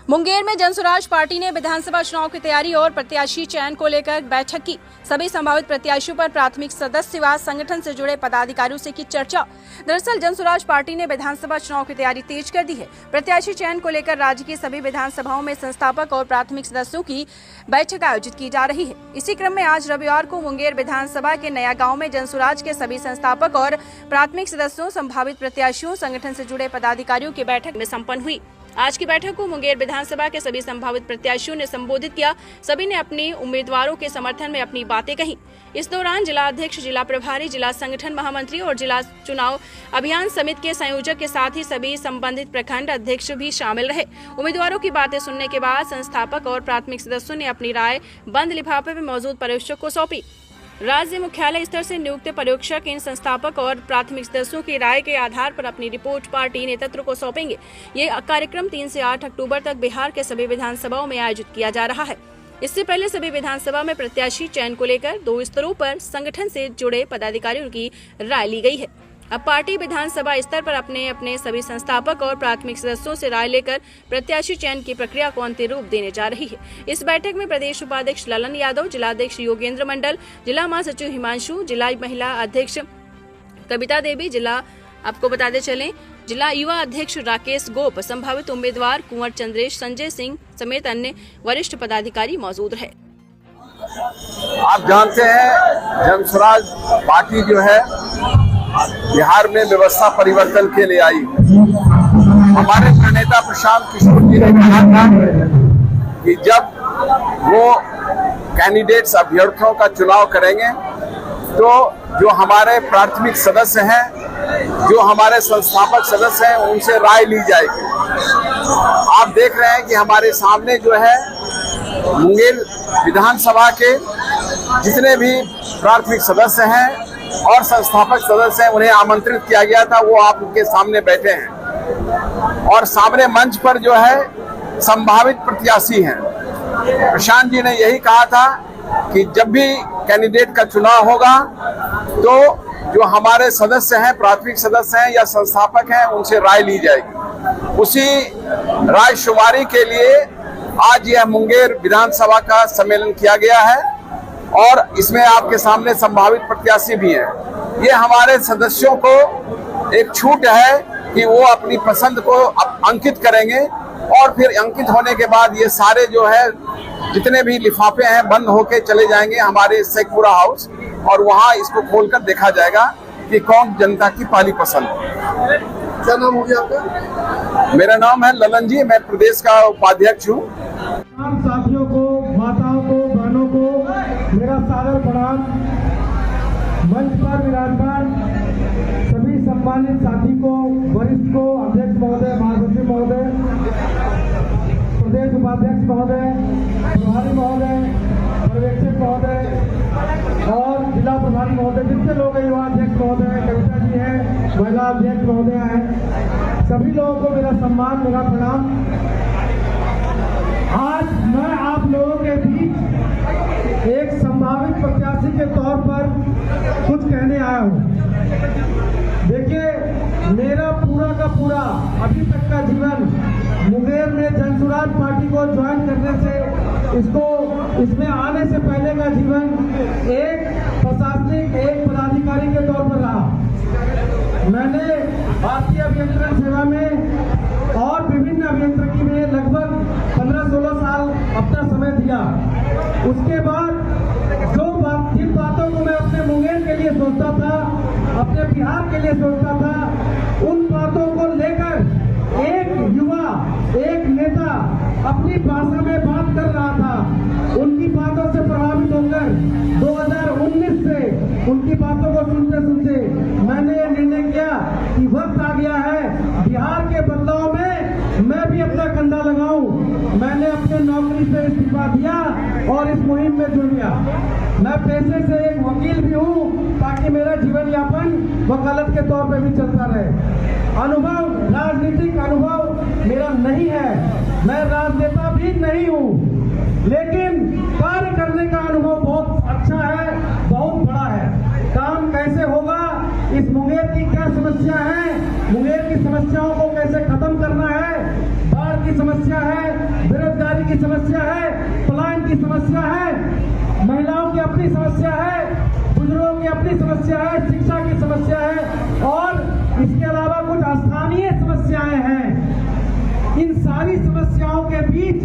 मुंगेर में जनसुराज पार्टी ने विधानसभा चुनाव की तैयारी और प्रत्याशी चयन को लेकर बैठक की। सभी संभावित प्रत्याशियों पर प्राथमिक सदस्य व संगठन से जुड़े पदाधिकारियों से की चर्चा। दरअसल जनसुराज पार्टी ने विधानसभा चुनाव की तैयारी तेज कर दी है। प्रत्याशी चयन को लेकर राज्य की सभी विधानसभाओं में संस्थापक और प्राथमिक सदस्यों की बैठक आयोजित की जा रही है। इसी क्रम में आज रविवार को मुंगेर विधानसभा के नया गाँव में जनसुराज के सभी संस्थापक और प्राथमिक सदस्यों, संभावित प्रत्याशियों, संगठन से जुड़े पदाधिकारियों की बैठक में सम्पन्न हुई। आज की बैठक को मुंगेर विधानसभा के सभी संभावित प्रत्याशियों ने संबोधित किया। सभी ने अपने उम्मीदवारों के समर्थन में अपनी बातें कही। इस दौरान जिला अध्यक्ष, जिला प्रभारी, जिला संगठन महामंत्री और जिला चुनाव अभियान समिति के संयोजक के साथ ही सभी संबंधित प्रखंड अध्यक्ष भी शामिल रहे। उम्मीदवारों की बातें सुनने के बाद संस्थापक और प्राथमिक सदस्यों ने अपनी राय बंद लिफाफे में मौजूद पर्यवेक्षक को सौंपी। राज्य मुख्यालय स्तर से नियुक्त पर्यवेक्षक इन संस्थापक और प्राथमिक सदस्यों की राय के आधार पर अपनी रिपोर्ट पार्टी नेतृत्व को सौंपेंगे। ये कार्यक्रम 3 से 8 अक्टूबर तक बिहार के सभी विधानसभाओं में आयोजित किया जा रहा है। इससे पहले सभी विधानसभा में प्रत्याशी चयन को लेकर 2 स्तरों पर संगठन से जुड़े पदाधिकारियों की राय ली गई है। अब पार्टी विधानसभा स्तर पर अपने अपने सभी संस्थापक और प्राथमिक सदस्यों से राय लेकर प्रत्याशी चयन की प्रक्रिया को अंतिम रूप देने जा रही है। इस बैठक में प्रदेश उपाध्यक्ष ललन यादव, जिलाध्यक्ष योगेंद्र मंडल, जिला महासचिव हिमांशु, जिला महिला अध्यक्ष कविता देवी, जिला आपको बताते चलें जिला युवा अध्यक्ष राकेश गोप, संभावित उम्मीदवार कुंवर चंद्रेश, संजय सिंह समेत अन्य वरिष्ठ पदाधिकारी मौजूद रहे। आप जानते हैं जनसुराज पार्टी जो है बिहार में व्यवस्था परिवर्तन के लिए आई। हमारे प्रणेता प्रशांत किशोर जी ने कहा था कि जब वो कैंडिडेट्स अभ्यर्थियों का चुनाव करेंगे तो जो हमारे प्राथमिक सदस्य हैं, जो हमारे संस्थापक सदस्य हैं, उनसे राय ली जाएगी। आप देख रहे हैं कि हमारे सामने जो है मुंगेर विधानसभा के जितने भी प्राथमिक सदस्य हैं और संस्थापक सदस्य हैं, उन्हें आमंत्रित किया गया था। वो आप उनके सामने बैठे हैं और सामने मंच पर जो है संभावित प्रत्याशी हैं। प्रशांत जी ने यही कहा था कि जब भी कैंडिडेट का चुनाव होगा तो जो हमारे सदस्य हैं, प्राथमिक सदस्य हैं या संस्थापक हैं, उनसे राय ली जाएगी। उसी राय शुमारी के लिए आज यह मुंगेर विधानसभा का सम्मेलन किया गया है और इसमें आपके सामने संभावित प्रत्याशी भी हैं। ये हमारे सदस्यों को एक छूट है कि वो अपनी पसंद को अंकित करेंगे और फिर अंकित होने के बाद ये सारे जो है जितने भी लिफाफे हैं बंद होके चले जाएंगे हमारे शेखपुरा हाउस और वहाँ इसको खोलकर देखा जाएगा कि कौन जनता की पहली पसंद है। क्या नाम हो गया आपका? मेरा नाम है ललन जी, मैं प्रदेश का उपाध्यक्ष हूँ। साथियों को, माताओं को, बहनों को मेरा सादर प्रणाम। मंच पर विराजमान सभी सम्मानित साथी को, वरिष्ठ को, अध्यक्ष महोदय, महासचिव महोदय, प्रदेश उपाध्यक्ष महोदय, प्रभारी महोदय, पर्यवेक्षक महोदय और जिला प्रभारी महोदय, जितने लोग हैं, युवा अध्यक्ष महोदय, कविता जी हैं, महिला अध्यक्ष महोदय हैं, सभी लोगों को मेरा सम्मान, मेरा प्रणाम। आज मैं आप लोगों के बीच एक संभावित प्रत्याशी के तौर पर कुछ कहने आया हूँ। देखिए, मेरा पूरा का पूरा अभी तक का जीवन मुंगेर में जनसुराज पार्टी को ज्वाइन करने से इसमें आने से पहले का जीवन एक प्रशासनिक, एक पदाधिकारी के तौर पर रहा। मैंने भारतीय अभियंत्रण सेवा में और विभिन्न अभियंत्रिकी में लगभग 15-16 साल अपना समय दिया। उसके बाद जिन बातों को मैं अपने मुंगेर के लिए सोचता था, अपने बिहार के लिए सोचता था, उन बातों को लेकर एक युवा, एक नेता अपनी भाषा में बात कर रहा था। उनकी बातों से प्रभावित होकर 2019 से उनकी बातों को सुनते सुनते मैंने ये निर्णय किया कि वक्त आ गया है बिहार के बदलाव में मैं भी अपना कंधा लगाऊं। मैंने अपने नौकरी से इस्तीफा दिया और इस मुहिम में जुड़ गया। मैं पेशे से एक वकील भी हूं ताकि मेरा जीवन यापन वकालत के तौर पे भी चलता रहे। अनुभव, राजनीतिक अनुभव मेरा नहीं है, मैं राजनेता भी नहीं हूं, लेकिन कार्य करने का अनुभव बहुत अच्छा है, बहुत बड़ा है। काम कैसे होगा, इस मुंगेर की क्या समस्या है, मुंगेर की समस्याओं को कैसे खत्म करना है, बाढ़ की समस्या है, है, बेरोजगारी की समस्या है, पलायन की समस्या है, महिलाओं की अपनी समस्या है, बुजुर्गों की अपनी समस्या है, शिक्षा की समस्या है और इसके अलावा कुछ स्थानीय समस्याएं हैं। इन सारी समस्याओं के बीच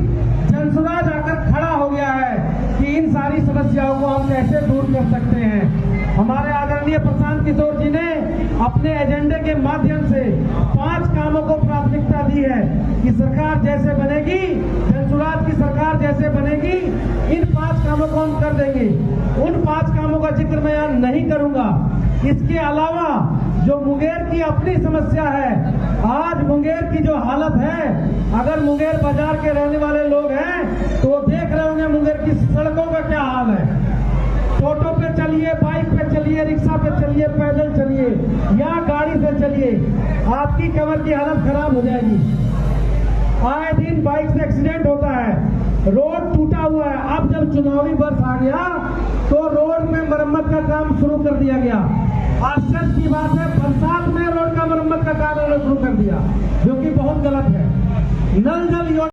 जनसुराज आकर खड़ा हो गया है कि इन सारी समस्याओं को हम कैसे दूर कर सकते हैं। हमारे आदरणीय प्रशांत किशोर जी ने अपने एजेंडे के माध्यम से 5 कामों को प्राथमिकता दी है कि सरकार जैसे बनेगी, जनसुराज की सरकार जैसे बनेगी, इन 5 कामों को हम कर देंगे। उन 5 कामों का जिक्र मैं यहाँ नहीं करूंगा। इसके अलावा जो मुंगेर की अपनी समस्या है, आज मुंगेर की जो हालत है, अगर मुंगेर बाजार के रहने वाले लोग हैं तो देख रहे होंगे मुंगेर की सड़कों का क्या हाल है। ऑटो पे चलिए, बाइक पे चलिए, रिक्शा पे चलिए, पैदल चलिए या गाड़ी से चलिए, आपकी कमर की हालत खराब हो जाएगी। आए दिन बाइक से एक्सीडेंट होता है, रोड टूटा हुआ है। अब जब चुनावी वर्ष आ गया तो रोड में मरम्मत का काम शुरू कर दिया गया। आश्चर्य की बात है, बरसात में रोड का मरम्मत का काम उन्होंने शुरू कर दिया, जो कि बहुत गलत है। नल जल